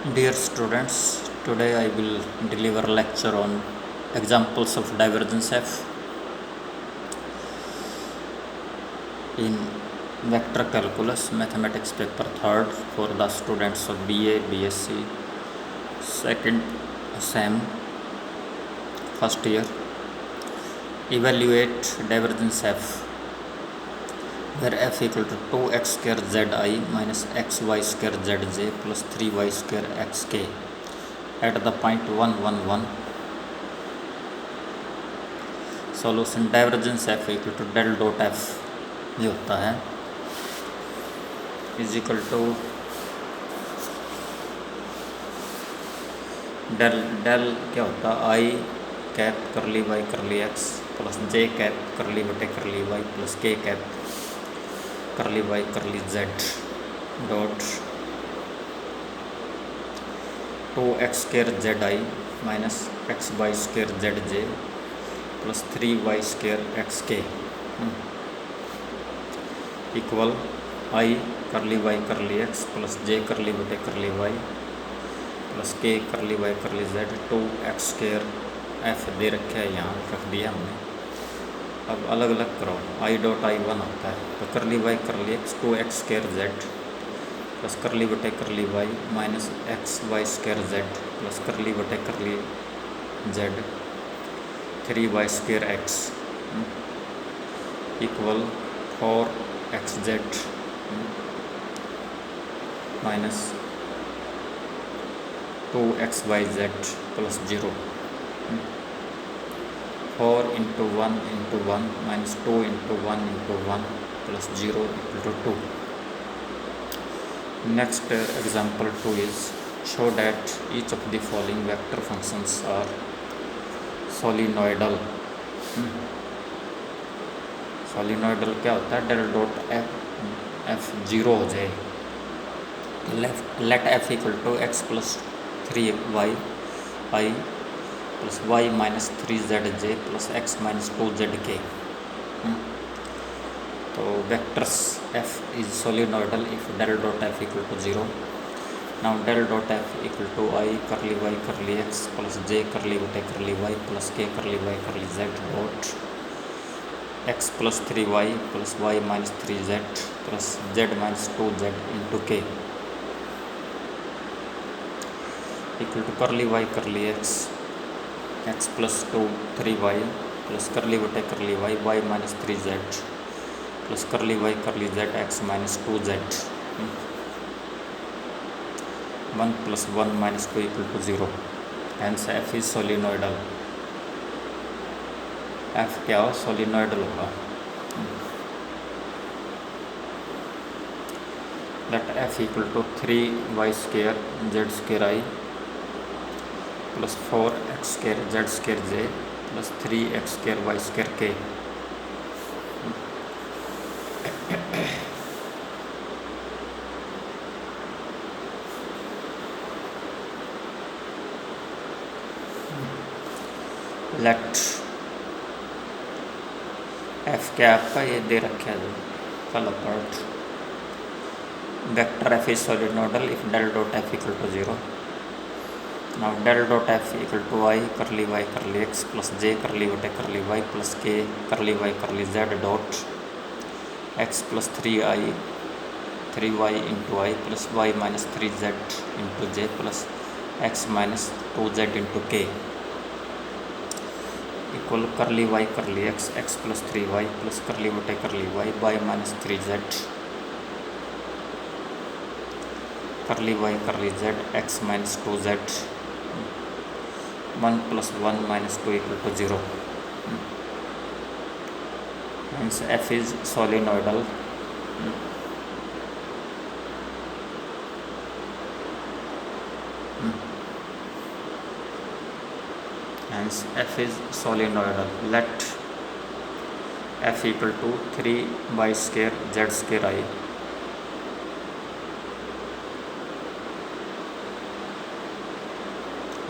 Dear students, today I will deliver a lecture on examples of divergence F in vector calculus mathematics paper 3rd for the students of BA, BSc, second SEM, first year. Evaluate divergence F where F equal to 2x square zi minus xy square zj plus 3y square xk at the point 1 1 1. Solution divergence F equal to del dot F ये होता है is equal to del del क्या होता है i cap curly Y curly x plus j cap curly बटे curly y plus k cap curly Y curly z dot 2x square z i minus x y square z j plus 3y square x k equal i curly Y curly x plus j करली बटे curly y plus k curly Y curly Z 2x square F दे रखे है, यहाँ रख दिया हमने। अब अलग अलग करो, आई डॉट आई वन होता है तो करली Y curly x 2x square z plus curly बटे curly y minus x y square z plus curly बटे curly z 3y square x equal 4x z minus 2x y z plus 0 4 into 1 into 1 minus 2 into 1 into 1 plus 0 equal to 2. Next example 2 is show that each of the following vector functions are solenoidal. Solenoidal क्या होता है? Del dot F zero हो जाए, let F equal to x plus 3y i plus y minus 3zj plus x minus 2zk। तो vectors F is solenoidal if del dot F equal to 0। Now del dot F equal to i curly Y curly x plus j करली बटे curly y plus k curly Y curly z dot x plus 3y plus y minus 3z plus z minus 2z into k equal to curly Y curly x x plus 3y plus curly बटे curly y y minus 3z plus curly Y curly z x minus 2z 1 plus 1 minus 2 equal to 0। Hence f is solenoidal. F क्या हो? Solenoidal होगा। Let F equal to 3y square z square i plus 4x square z square j plus 3x square y square k let f क्या आपका ये दे रखा है जो फल part vector f is solenoidal if del dot F equal to 0। Now del dot F equal to i curly Y curly x plus j करली बटे curly y plus k curly Y curly z dot x plus 3y into i plus y minus 3z into j plus x minus 2z into k equal curly Y curly x x plus 3y plus curly बटे curly y y minus 3z curly Y curly z x minus 2z 1 plus 1 minus 2 equal to 0। Hence F is solenoidal। Hence F is solenoidal। Let F equal to 3y square z square I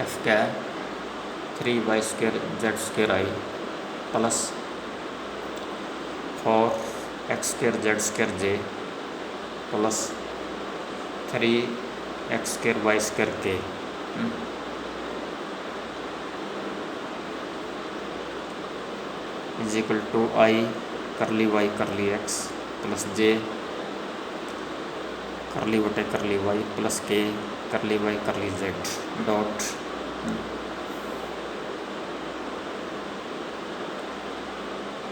F क्या है? 3y square z square i plus 4x square z square j plus 3 x square y square k is equal to i curly Y curly x plus j करली बटे curly y plus k curly Y curly z dot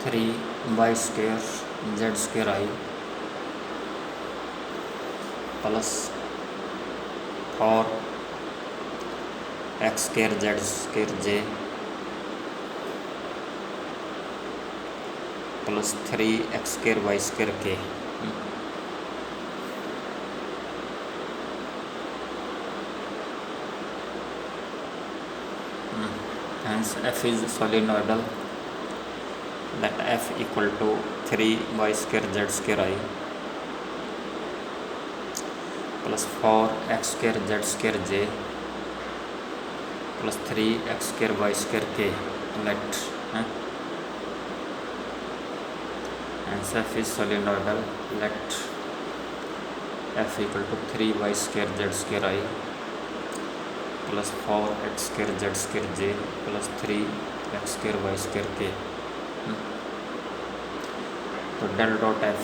three y square z square i plus four x square z square j plus three x square y square k hence f is solenoidal. Let f equal to 3 y square z square I plus 4 x square z square j plus 3 x square y square k. Let hence f is solenoidal. Let f equal to 3 y square z square I plus 4 x square z square j plus 3 x square y square k. तो del dot F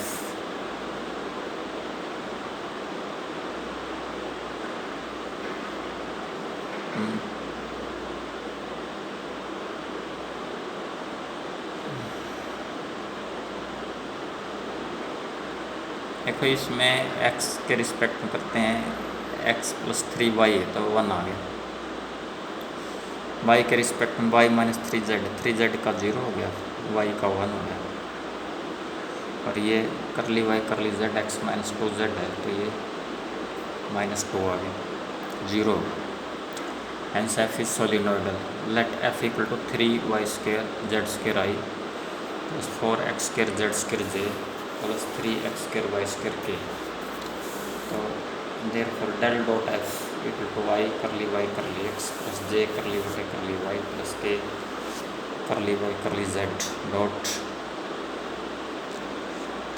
देखो इसमें x के respect में करते हैं x plus 3y है तो 1 आ गया, y के रिस्पेक्ट में y माइनस 3z का 0 हो गया, y का 1 हो गया, और ये करली y curly z x minus 2z है तो ये माइनस 2 आ गया, 0। Hence f is solenoidal. Let f equal to 3y square z square I plus 4x square z square j plus 3x square y square k। तो therefore del dot f equal to y curly x plus j curly बटे curly y plus k curly y curly z dot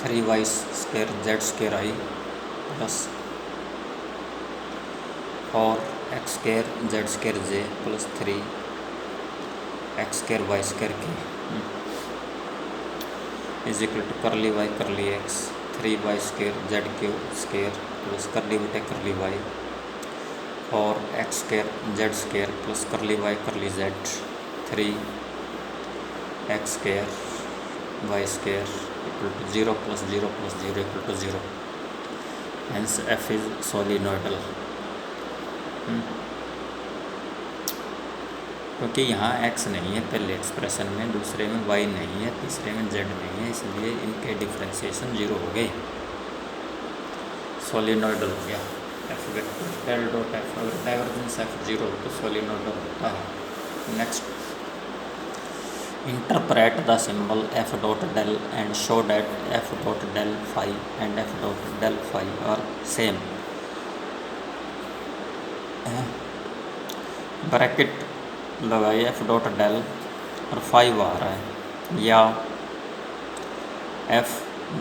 3y square z square I plus 4x square z square j plus 3x square y square k is equal to curly y curly x 3y square z square plus curly बटे curly y 4x square z square plus curly y curly z 3x square y square equal to 0 plus 0 plus 0 equal to 0। Hence f is solenoidal. क्योंकि यहाँ x नहीं है पहले expression में, दूसरे में y नहीं है, तीसरे में z नहीं है, इसलिए इनके डिफ्रेंशिएशन 0 हो गए, सोलिनोइडल हो गया। f vector del dot f अगर डाइवर्जेंस f 0 हो तो सोलिनोइडल होता है। Next, interpret the symbol f dot del and show that f dot del phi and f dot del phi are same. Bracket लगाइए f डॉट डेल और 5 आ रहा है, या f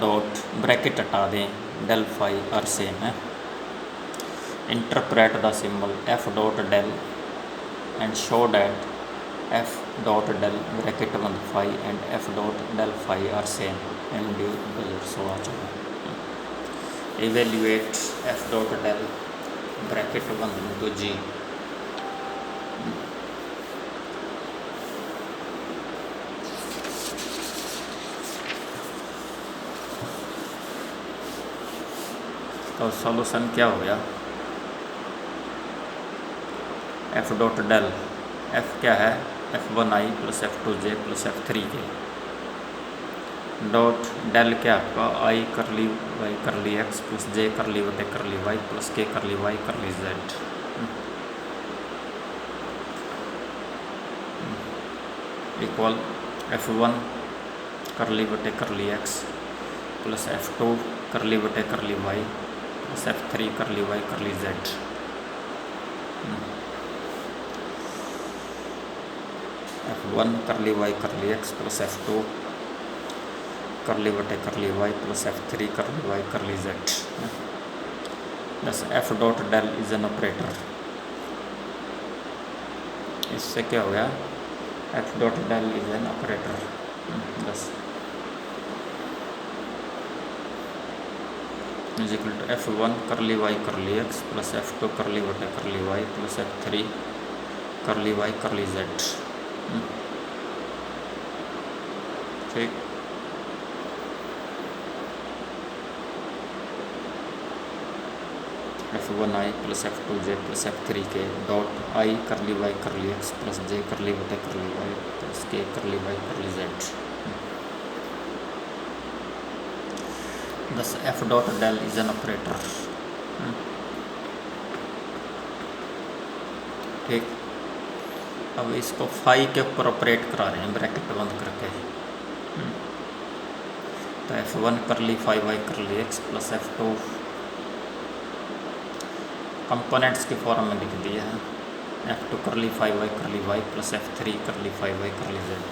डॉट ब्रैकेट हटा दें डेल फाई और सेम है। Interpret the symbol f dot del and show that f dot del bracket बंद phi and f dot del phi are same and due so आ चुका। Evaluate f dot del bracket बंद तो जी तो solution क्या हो गया, f डॉट डेल f क्या है f1i plus f2j plus f3k dot del क्या आपका i करली y curly x plus j curly बटे curly y plus k curly y curly z equal f1 करली बटे करली x प्लस f2 करली बटे करली y प्लस f3 करली y करली z। f1 करली y curly x plus f2 करली बटे करली y प्लस f3 करली y करली z। बस F dot del is an operator. इससे क्या हो गया, F dot del is an operator. बस is equal to F1 curly Y curly x plus F2 करली बटे curly y plus F3 curly Y curly Z. ठीक, F1i plus F2j plus F3 के dot I curly Y curly x plus j करली बटे curly y plus k curly Y curly z. Thus F dot del is an operator। ठीक, अब इसको phi के ऊपर operate करा रहे हैं ब्रैकेट बंद करके। तो F1 curly phi by curly x plus F2 components के फॉर्म में लिख दिया है, F2 curly phi by curly y plus F3 curly phi by curly Z.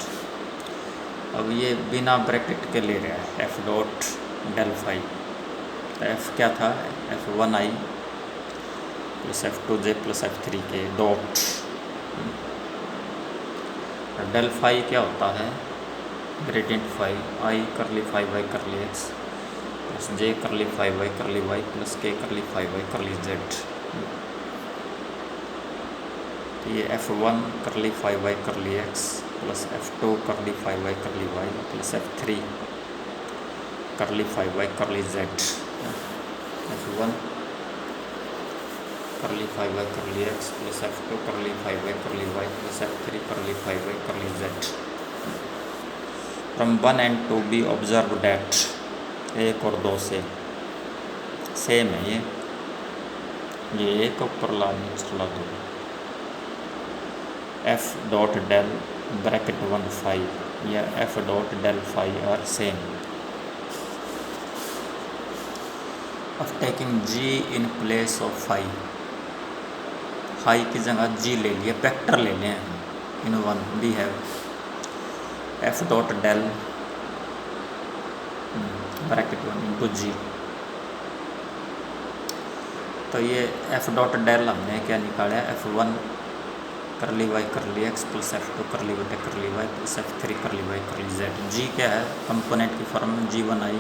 अब ये बिना ब्रैकेट के ले रहा है F dot del phi. F क्या था, F1i plus F2j plus F3 के डॉट डेल फाई क्या होता है, gradient phi i curly phi by curly x plus j curly phi by curly y plus k curly phi by curly z. ये F1 curly phi by curly x plus F2 curly phi by curly y plus F3 curly phi by curly z. F1 curly phi by curly x plus F2 curly phi by curly y plus F3 curly phi by curly z. From 1 and 2 be observe that, 1 और 2 से same है ये एक ऊपर ला नीचे ला दो। F dot del bracket 1 phi या F dot del phi are same. of taking g in place of phi, phi की जगह g ले लिया, वेक्टर ले लें in one, we have f dot del bracket 1 into g. तो ये f dot del हमने क्या निकाला, F1 curly Y curly x plus F2 करली बटे curly y plus F3 curly Y curly Z. g क्या है, कंपोनेंट की फॉर्म में G1i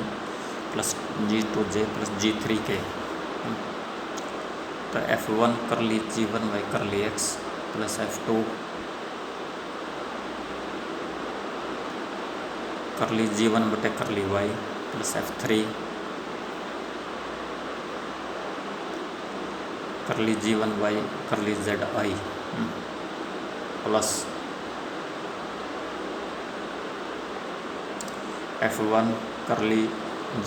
plus G2j plus G3 के। तो F1 करली G1y करली x प्लस F2 करली G1 बटे करली y प्लस F3 करली G1y करली ZI प्लस F1 करली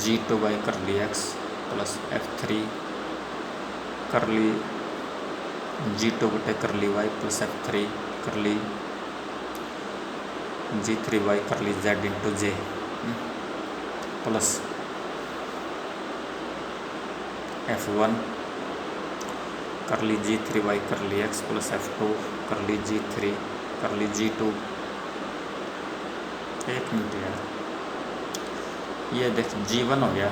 G2y करली x प्लस F3 करली G2 बटे करली y प्लस F3 करली G3y करली z into j plus F1 करली G3y करली x प्लस F2 करली G3 करली G2। एक मिनट यार, ये देख G1 हो गया,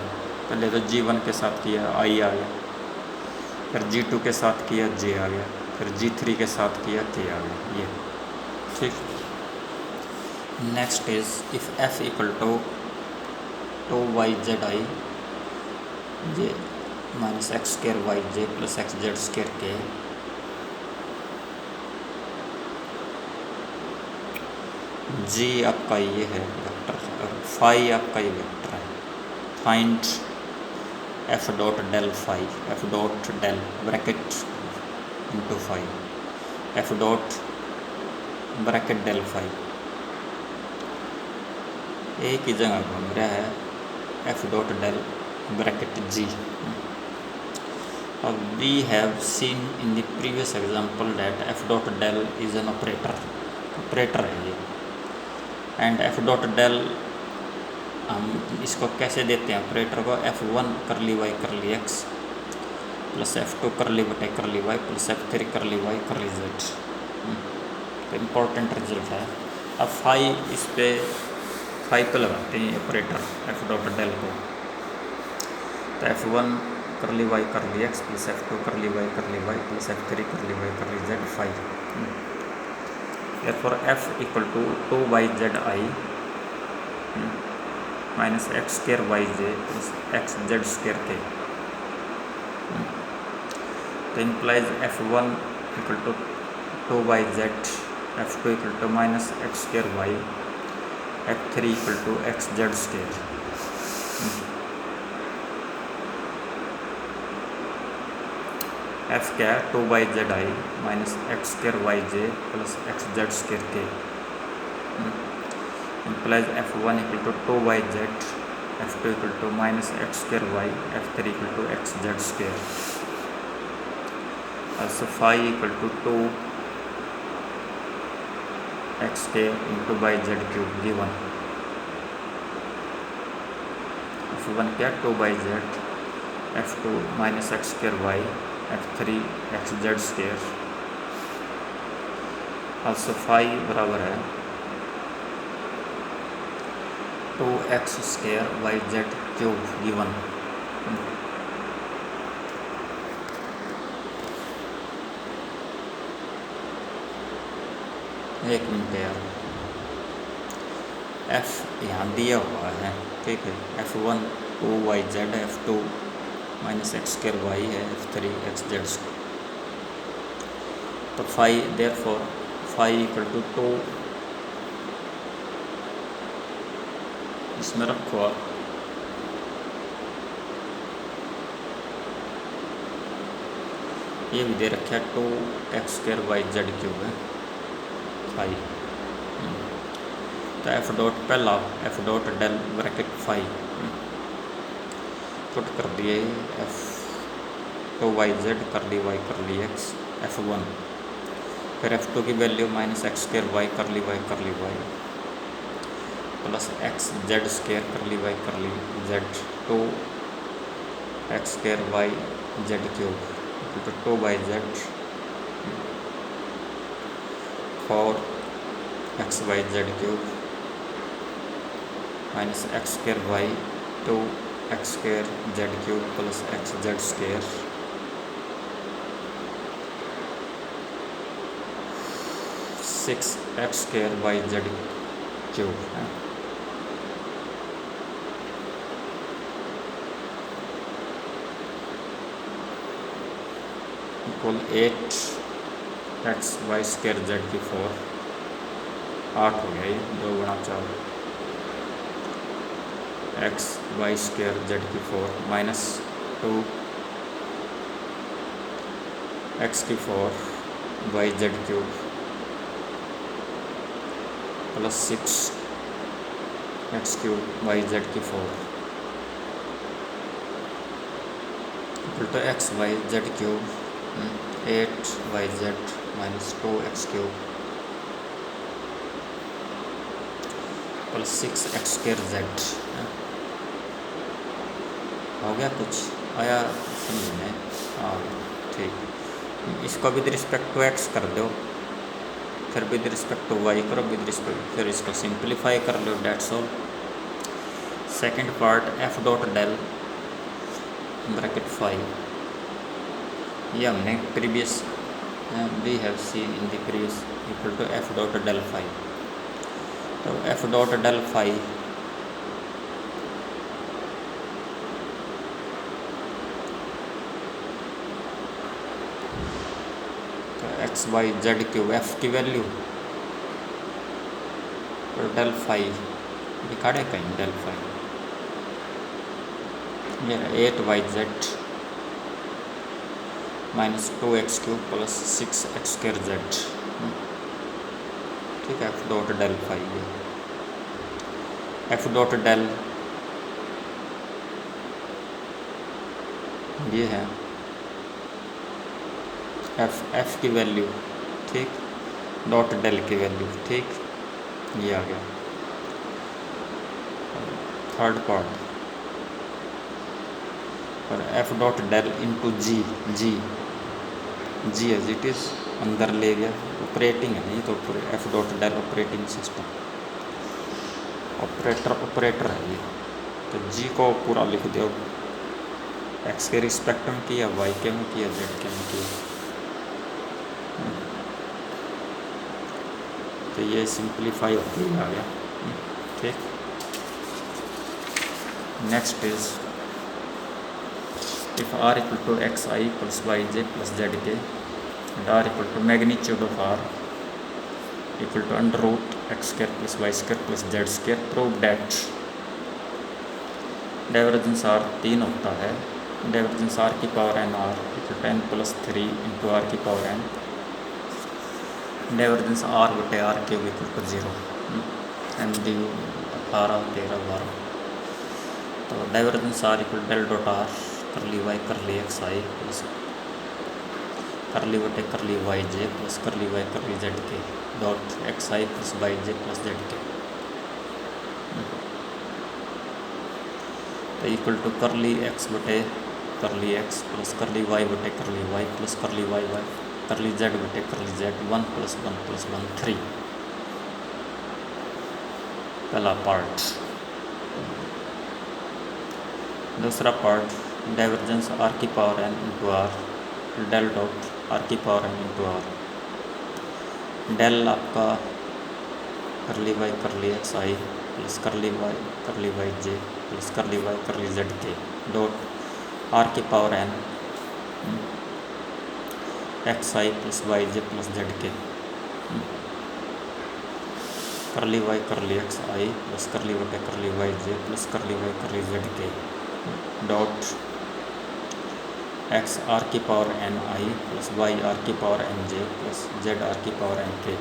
पहले तो G1 के साथ किया I आ गया, फिर G2 के साथ किया J आ गया, फिर G3 के साथ किया K आ गया, ये ठीक। Next is if F equal to 2yzi j minus x square y j plus x z square k g आपका ये है वेक्टर, फाई आपका ये वेक्टर है। Find F dot del phi, F dot del bracket into phi, F dot bracket del phi एक ही जगह घूम रहा है, F dot del bracket g. अब we have seen in the previous example that F dot del is an operator है ये, and F dot del हम इसको कैसे देते हैं ऑपरेटर को, F1 curly Y curly x plus F2 करली बटे curly y plus F3 curly Y curly Z. तो इम्पोर्टेंट रिजल्ट है। अब फाई इस पे फाई पे लगाते हैं ऑपरेटर F डॉट डेल को, तो F1 curly Y curly x plus F2 करली y plus F3 curly Y curly z 5. Therefore F equal to 2yzi minus x square yj plus x z square k. तो implies F1 equal to 2yz, F2 equal to minus x square y, F3 equal to xz square. F क्या है 2yzi minus x square yj plus xz square k. Implies F1 equal to 2yz, F2 equal to minus x square y, F3 equal to xz square. Also phi equal to 2 xk into yz cube given. F1 क्या 2yz, F2 minus x square y, F3 xz square. Also phi बराबर है 2x square yz cube given. एक minute यार, F यहाँ दिया हुआ है, ठीक है. F1 2yz, F2 minus x square Y है, F3 xz. तो phi therefore phi equal to 2 इसमें रखो आप ये भी दे रखा है 2x square y z cube है फाई. तो एफ डॉट पहला F dot del bracket phi put कर दिए एफ 2yz कर ली Y curly x F1, फिर F2 की value minus x square y curly y plus x z square curly y z 2x square y z cube तो 2yz 4x y z cube minus x square y 2x square z cube plus x z square 6x square y z cube है. Equal 8x y square z की 4 8 हो गया ये 2 गुणा 4 x Y square z की 4 minus 2 x की 4 y z cube plus 6 x cube y z की 4 equal to x y z cube 8 y z minus 2 x cube plus 6 x square z. हो गया कुछ आया समझ में? हाँ ठीक. इसको विद रिस्पेक्ट टू एक्स कर दो, फिर विद रिस्पेक्ट टू वाई करो, विद रिस्पेक्ट फिर इसको सिंप्लीफाई कर लो. That's all. Second part f dot del bracket 5 ये हमने previous we have seen in the previous equal to f dot del 5. तो एफ डॉट डेल 5 तो x y z cube f की value और डेल 5 दिखाड़े कहीं डेल 5 ये 8 y z minus 2x cube plus 6x square Z. ठीक है. F dot del 5 F dot del ये है एफ की वैल्यू, ठीक, डॉट डेल की वैल्यू, ठीक, ये आ गया. थर्ड पार्ट और F dot del into g as it is अंदर ले गया. ऑपरेटिंग है नहीं तो F dot del operating system operator है ये. तो जी को पूरा लिख दो एक्स के रिस्पेक्ट में किया, वाई के में किया, जेड के में किया। तो ये सिंप्लीफाई होके ही आ गया। ठीक। Next is if r equal to xi plus yj plus zk and r equal to magnitude of r equal to under root x square plus y square plus z square, prove that divergence r 3 होता है, divergence r की power n r equal to n plus 3 into r की power n, divergence r बटे r cube equal to 0, n d 18 13 12। तो divergence r equal del dot r curly y curly x i plus curly बटे curly y j plus curly Y curly z k dot x i plus y j plus z k, तो equal to करली x बटे curly x plus curly y बटे curly y plus curly y by curly z बटे curly z 1 plus 1 3। पहला part. दूसरा part divergence r की power n into r del dot r की power n into r, del आपका curly Y curly x i plus curly y j plus curly Y curly z k dot r की power n x i plus y j plus z k, curly Y curly x i plus curly बटे curly y j plus curly Y curly z k dot x r की power n i plus y r की power n j plus z r की power n k.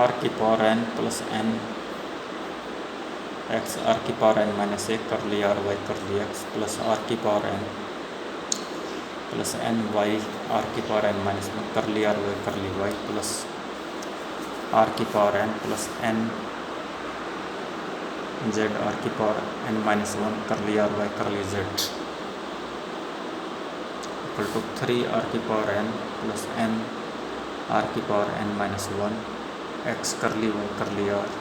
R की power n plus n x r की power n minus 1 कर लिया r Y कर लिया x plus r की power n plus n y r की पावर एन माइनस 1 कर लिया r Y curly y plus r की power n plus n z r की पावर एन माइनस 1 कर लिया r Y curly z equal to 3 r की power n plus n r की power n minus 1 x curly Y curly are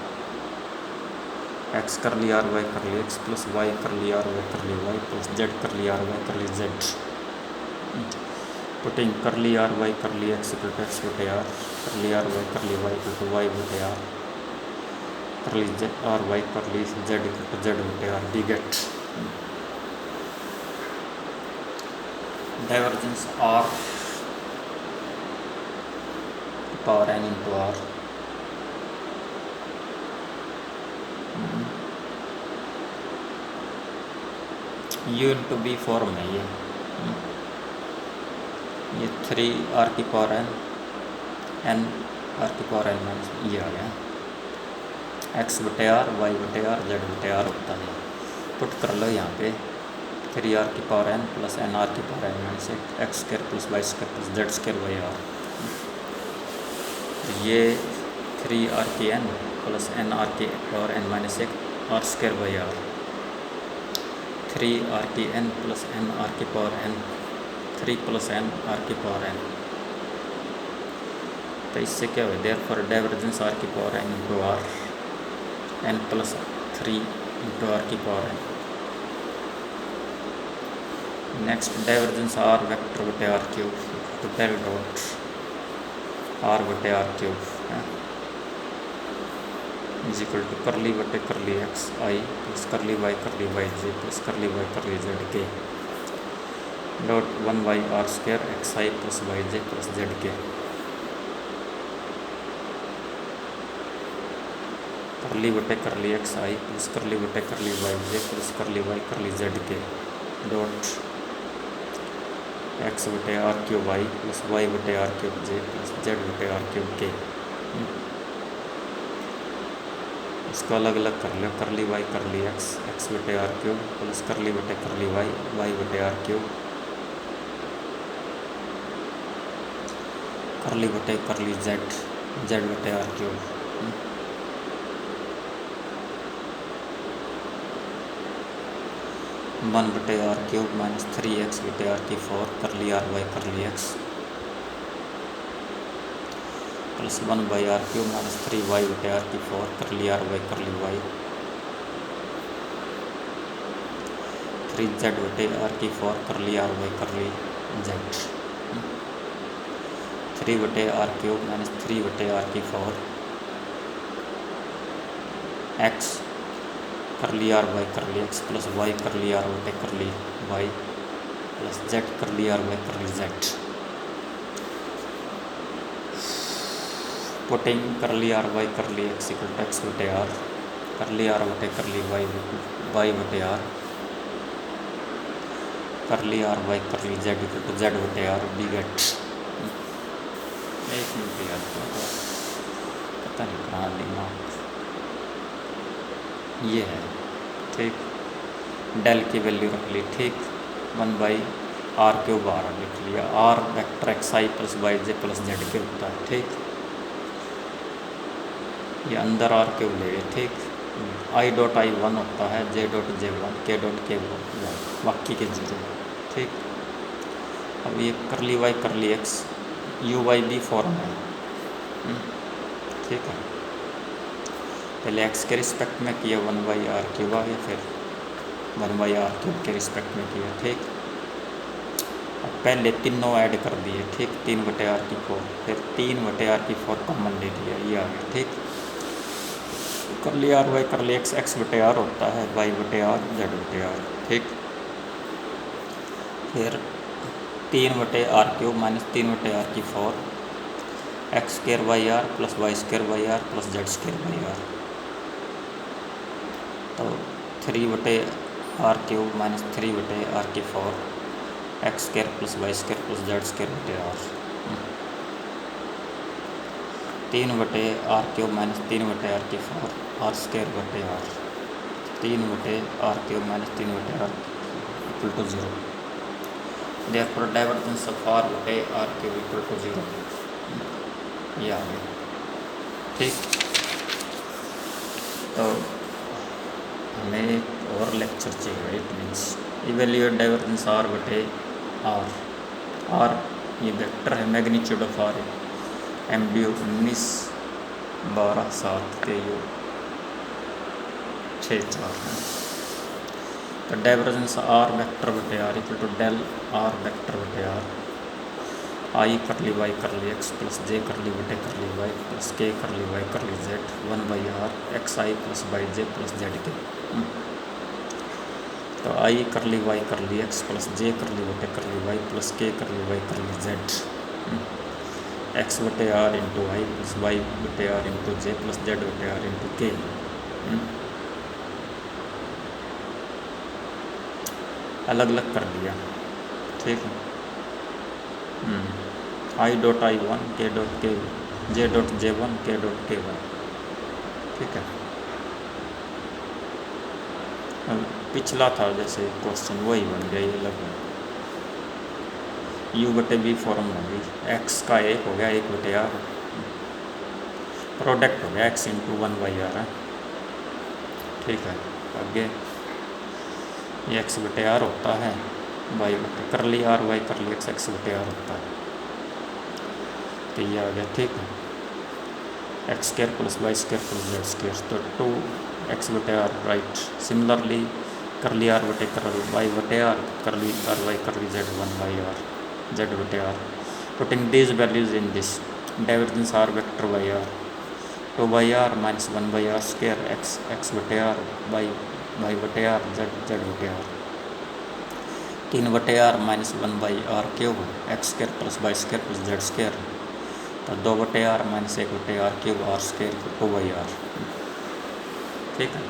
x curly r Y curly x plus Y curly r Y curly y plus Z कर ली r Y curly Z, putting कर ली r Y curly x equal to x बटे r curly r Y curly y equal to y बटे r curly z r Y curly z equal to z बटे r we get divergence r power n into r u into v form है ये 3 r की power n r की power n minus ये आ गया x बटे r y बटे आर जेड बटे आर होता है। पुट कर लो यहाँ पे 3 आर की power n plus n r की power n minus x square plus y square plus z square y r, ये 3 आर की एन प्लस एन आर की power n minus 1 r square by r 3 r की n plus n r की power n 3 plus n r की power n. तो इससे क्या हुआ देयरफॉर डाइवर्जेंस आर की power n into r N plus 3 into r की power n. Next divergence r vector बटे आर क्यूब तो डेल डॉट आर बटे r cube is equal to curly बटे curly x i plus curly y j plus curly Y curly z k dot 1 by r square x i plus y j plus z k curly बटे curly x i plus curly बटे curly y j plus curly Y curly z k dot x बटे r cube i plus y बटे r cube j plus z बटे r cube k. इसको अलग अलग कर लो करली वाई करली एक्स बटे आर क्यूब प्लस करली बटे करली वाई बटे आर क्यूब करली बटे करली जेड, जेड बटे आर क्यूब, 1 बटे आर क्यूब माइनस 3x बटे आर की 4 curly r Y curly x plus 1 by r cube minus 3y बटे आर की 4 curly r Y curly Y 3z बटे आर की 4 curly r Y curly Z 3 बटे r cube minus 3 बटे are की 4 x curly r Y curly x plus y curly r बटे curly y plus z curly r Y curly z putting curly r Y curly x equal to x बटे r curly r बटे curly y y बटे r curly r Y curly z equal to z बटे r we get. एक minute यार, पता नहीं कहाँ दिमाग ये है, ठीक। डेल की वैल्यू रख ली, ठीक। 1 बाई आर क्यूब आर लिख लिया, r vector x i plus y j plus z k होता है, ठीक। ये अंदर आर क्यूब ले गए, ठीक। आई डॉट आई 1 होता है, जे डॉट जे 1, के डॉट के 1, बाकी के 0, ठीक। अब ये curly Y curly x u by v form है, ठीक है। पहले एक्स के रिस्पेक्ट में किया 1 बाई आर क्यूब आ गया, फिर 1 बाई आर क्यूब के रिस्पेक्ट में किया, ठीक। अब पहले तीनों ऐड कर दिए, ठीक। 3 बटे आर की 4, फिर 3 बटे आर की 4 कॉमन ले लिया, ये आ गया, ठीक। करली r Y curly x x बटे आर होता है, वाई बटे आर जेड बटे आर, ठीक। फिर 3 बटे आर क्यूब माइनस 3 बटे आर की 4 x square by r plus y square by r plus z square by r, तो 3 बटे आर क्यूब माइनस 3 बटे आर की 4 x square plus y square plus z square बटे आर, 3 बटे r cube minus 3 बटे are की 4 are square बटे r, 3 बटे आर क्यूब माइनस 3 बटे r equal to 0। Therefore divergence of r बटे आर क्यूब इक्वल टू 0, ये आ गया, ठीक। तो हमें एक और लेक्चर चाहिए, it means evaluate divergence r बटे आर, आर ये वेक्टर है, magnitude of r MDO 19 12 7 KU 6 4 है। तो डाइवर्जेंस आर वेक्टर बटे r equal to del r vector बटे r i curly Y curly x plus j करली बटे curly y plus k curly Y curly z 1 by r x i plus y j plus z k. तो आई curly Y curly x plus j करली बटे curly y plus k curly Y curly z x बटे r into i plus y बटे r into j plus z बटे r into k. अलग अलग कर दिया, ठीक है। आई डॉट आई 1 के डॉट के जे डॉट जे 1 के डॉट के 1, ठीक है। अब पिछला था जैसे क्वेश्चन वही बन गया, ये लगभग यू बटे बी फॉर्म होगी, एक्स का एक हो गया 1 बटे आर, प्रोडक्ट हो गया एक्स इंटू 1 बाई आर है, ठीक है। आगे ये एक्स बटे आर होता है, वाई बटे curly r Y curly x x बटे आर होता है, तो ये आ गया, ठीक है। X square plus y square plus z square, तो 2 एक्स बटे r right. Similarly curly r बटे करली वाई बटे r curly r Y curly z 1 by r z बटे r. Putting these values in this divergence r vector by r 2 by r minus 1 by r square x x बटे r y बटे r z z बटे r 3 बटे r minus 1 by r cube x square plus y square plus z square, तो 2 बटे r minus 1 बटे r cube r square 2 by r, ठीक है।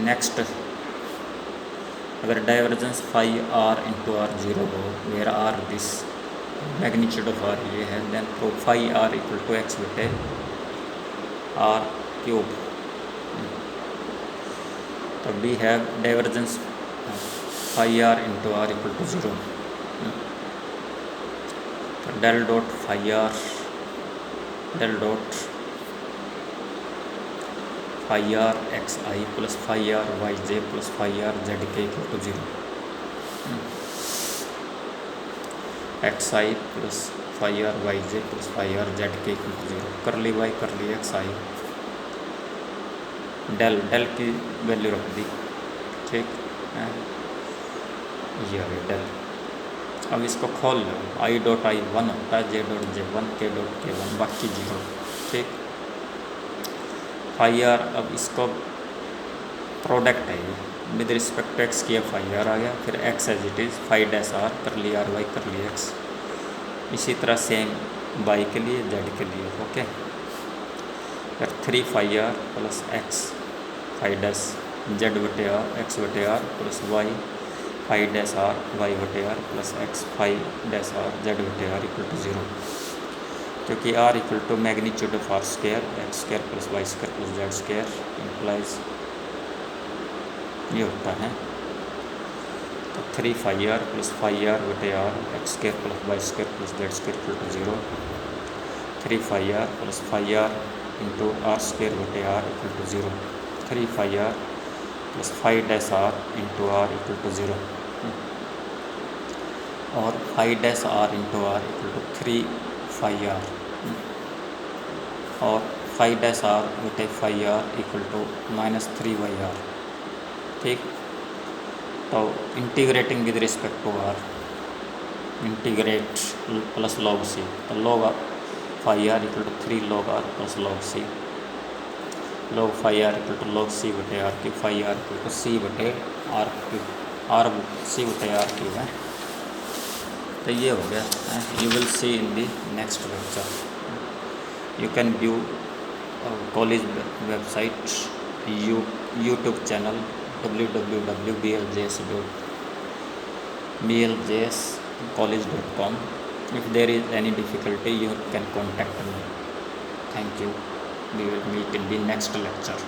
Next, अगर divergence phi r into r 0 हो, where r this magnitude of r ये है, then prove phi are equal to x बटे आर क्यूब। तो we have divergence phi r into r equal to 0, तो del dot phi r x i plus phi r y j plus phi r z k equal to 0। X i plus phi r y j plus phi r z k equal to 0। Curly Y curly x i del की value रख दी, ठीक है, ये आ गया del. अब इसको खोल लो, आई डॉट आई 1 होता है, जे डॉट जे 1, के डॉट के 1, बाकी 0, ठीक। फाई आर, अब इसको प्रोडक्ट है ये, विद रिस्पेक्ट टू एक्स किया फाई आर आ गया, फिर x as it is phi dash r कर लिया आर वाई कर लिया एक्स। इसी तरह सेम वाई के लिए जेड के लिए, ओके। फिर 3 phi r plus x phi dash z बटे आर एक्स बटे r plus y phi dash r y बटे r plus x phi dash r z बटे आर इक्वल टू 0, क्योंकि r equal to magnitude of r square x square plus y square plus z square implies ये होता है। तो 3 phi r plus phi r बटे r x square plus y square plus z square equal to 0। 3 phi r plus phi r into r square बटे r equal to 0। 3 phi r plus phi dash r into r equal to 0, और phi dash r into r equal to 3 phi r, और phi dash r बटे phi are equal to -3 y r, ठीक। तो integrating with respect to r, integrate plus log c, तो log phi are equal to 3 log R plus log C, log phi are equal to log C बटे are की, phi are equal to C बटे are की, R C बटे are की है। तो ये हो गया। You will see in the next lecture. You can view college website, YouTube channel www.bljs.bljscollege.com. If there is any difficulty, you can contact me. Thank you. We will meet in the next lecture.